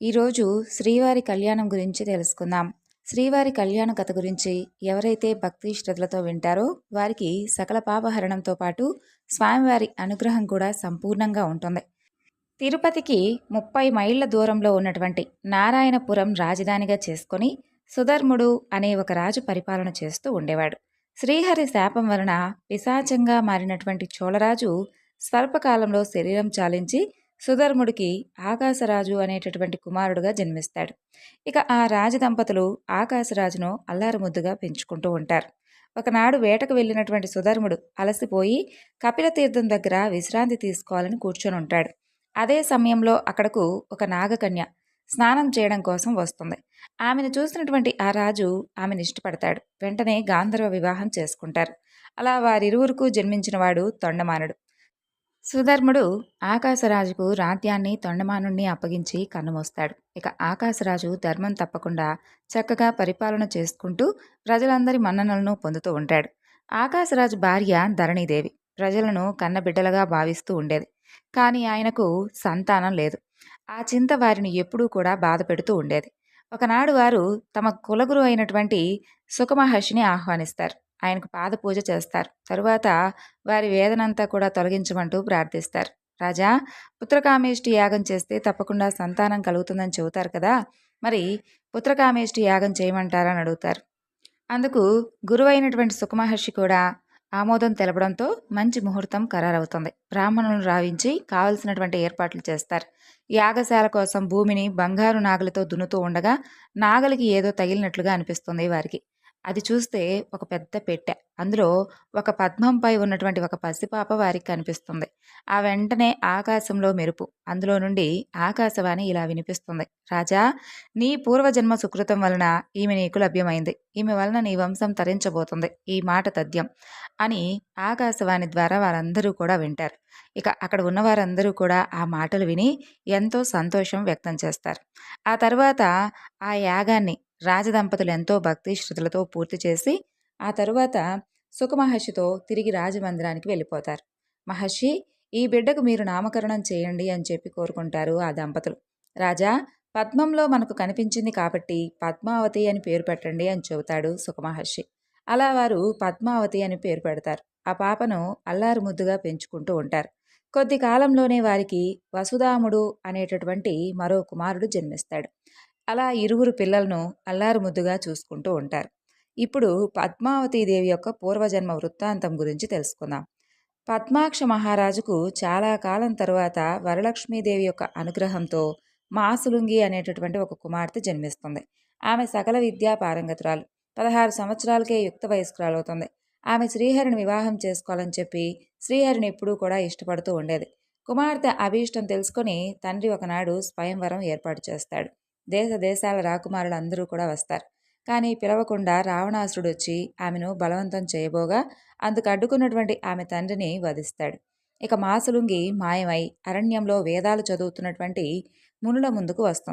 ఈరోజు శ్రీవారి కళ్యాణం గురించి తెలుసుకుందాం. శ్రీవారి కళ్యాణ కథ గురించి ఎవరైతే భక్తి శ్రద్ధలతో వింటారో వారికి సకల పాపహరణంతో పాటు స్వామివారి అనుగ్రహం కూడా సంపూర్ణంగా ఉంటుంది. తిరుపతికి 30 మైళ్ళ దూరంలో ఉన్నటువంటి నారాయణపురం రాజధానిగా చేసుకొని సుధర్ముడు అనే ఒక రాజు పరిపాలన చేస్తూ ఉండేవాడు. శ్రీహరి శాపం వలన పిశాచంగా మారినటువంటి చోళరాజు స్వల్పకాలంలో శరీరం చాలించి సుధర్ముడికి ఆకాశరాజు అనేటటువంటి కుమారుడుగా జన్మిస్తాడు. ఇక ఆ రాజదంపతులు ఆకాశరాజును అల్లారుముద్దుగా పెంచుకుంటూ ఉంటారు. ఒకనాడు వేటకు వెళ్ళినటువంటి సుధర్ముడు అలసిపోయి కపిలతీర్థం దగ్గర విశ్రాంతి తీసుకోవాలని కూర్చొని ఉంటాడు. అదే సమయంలో అక్కడకు ఒక నాగకన్య స్నానం చేయడం కోసం వస్తుంది. ఆమెను చూసినటువంటి ఆ రాజు ఆమెను ఇష్టపడతాడు. వెంటనే గాంధర్వ వివాహం చేసుకుంటారు. అలా వారిరువురికి జన్మించిన వాడు తొండమానుడు. సుధర్ముడు ఆకాశరాజుకు రాజ్యాన్ని తొండమానుణ్ణి అప్పగించి కన్నుమూస్తాడు. ఇక ఆకాశరాజు ధర్మం తప్పకుండా చక్కగా పరిపాలన చేసుకుంటూ ప్రజలందరి మన్ననలను పొందుతూ ఉంటాడు. ఆకాశరాజు భార్య ధరణీదేవి ప్రజలను కన్నబిడ్డలుగా భావిస్తూ ఉండేది. కానీ ఆయనకు సంతానం లేదు. ఆ చింత వారిని ఎప్పుడూ కూడా బాధ పెడుతూ ఉండేది. ఒకనాడు వారు తమ కులగురు అయినటువంటి సుఖమహర్షిని ఆహ్వానిస్తారు. ఆయనకు పాద పూజ చేస్తారు. తరువాత వారి వేదనంతా కూడా తొలగించమంటూ ప్రార్థిస్తారు. రాజా, పుత్రకామేష్టి యాగం చేస్తే తప్పకుండా సంతానం కలుగుతుందని చెబుతారు కదా, మరి పుత్రకామేష్టి యాగం చేయమంటారని అడుగుతారు. అందుకు గురువైనటువంటి సుఖమహర్షి కూడా ఆమోదం తెలపడంతో మంచి ముహూర్తం ఖరారవుతుంది. బ్రాహ్మణులను రావించి కావలసినటువంటి ఏర్పాట్లు చేస్తారు. యాగశాల కోసం భూమిని బంగారు నాగలితో దున్నుతూ ఉండగా నాగలికి ఏదో తగిలినట్లుగా అనిపిస్తుంది వారికి. అది చూస్తే ఒక పెద్ద పెట్టె, అందులో ఒక పద్మంపై ఉన్నటువంటి ఒక పసిపాప వారికి కనిపిస్తుంది. ఆ వెంటనే ఆకాశంలో మెరుపు, అందులో నుండి ఆకాశవాణి ఇలా వినిపిస్తుంది. రాజా, నీ పూర్వజన్మ సుకృతం వలన ఈమె నీకు లభ్యమైంది. ఈమె వలన నీ వంశం తరించబోతుంది. ఈ మాట తథ్యం అని ఆకాశవాణి ద్వారా వారందరూ కూడా వింటారు. ఇక అక్కడ ఉన్న వారందరూ కూడా ఆ మాటలు విని ఎంతో సంతోషం వ్యక్తం చేస్తారు. ఆ తర్వాత ఆ యాగాన్ని రాజదంపతులు ఎంతో భక్తి శ్రద్ధలతో పూర్తి చేసి ఆ తరువాత సుఖమహర్షితో తిరిగి రాజమందిరానికి వెళ్ళిపోతారు. మహర్షి, ఈ బిడ్డకు మీరు నామకరణం చేయండి అని చెప్పి కోరుకుంటారు ఆ దంపతులు. రాజా, పద్మంలో మనకు కనిపించింది కాబట్టి పద్మావతి అని పేరు పెట్టండి అని చెబుతాడు సుఖమహర్షి. అలా వారు పద్మావతి అని పేరు పెడతారు. ఆ పాపను అల్లారు ముద్దుగా పెంచుకుంటూ ఉంటారు. కొద్ది కాలంలోనే వారికి వసుధాముడు అనేటటువంటి మరో కుమారుడు జన్మిస్తాడు. అలా ఇరువురు పిల్లలను అల్లారు ముద్దుగా చూసుకుంటూ ఉంటారు. ఇప్పుడు పద్మావతీదేవి యొక్క పూర్వజన్మ వృత్తాంతం గురించి తెలుసుకుందాం. పద్మాక్ష మహారాజుకు చాలా కాలం తరువాత వరలక్ష్మీదేవి యొక్క అనుగ్రహంతో మాసులుంగి అనేటటువంటి ఒక కుమార్తె జన్మిస్తుంది. ఆమె సకల విద్యా పారంగతురాలు. 16 సంవత్సరాలకే యుక్త వయస్కురాలవుతుంది. ఆమె శ్రీహరిని వివాహం చేసుకోవాలని చెప్పి శ్రీహరిని ఎప్పుడూ కూడా ఇష్టపడుతూ ఉండేది. కుమార్తె అభీష్టం తెలుసుకొని తండ్రి ఒకనాడు స్వయంవరం ఏర్పాటు చేస్తాడు. దేశ దేశాల రాకుమారులు అందరూ కూడా వస్తారు. కానీ పిలవకుండా రావణాసురుడు వచ్చి ఆమెను బలవంతం చేయబోగా అందుకు అడ్డుకున్నటువంటి ఆమె తండ్రిని వధిస్తాడు. ఇక మాసులుంగి మాయమై అరణ్యంలో వేదాలు చదువుతున్నటువంటి మునుల ముందుకు వస్తుంది.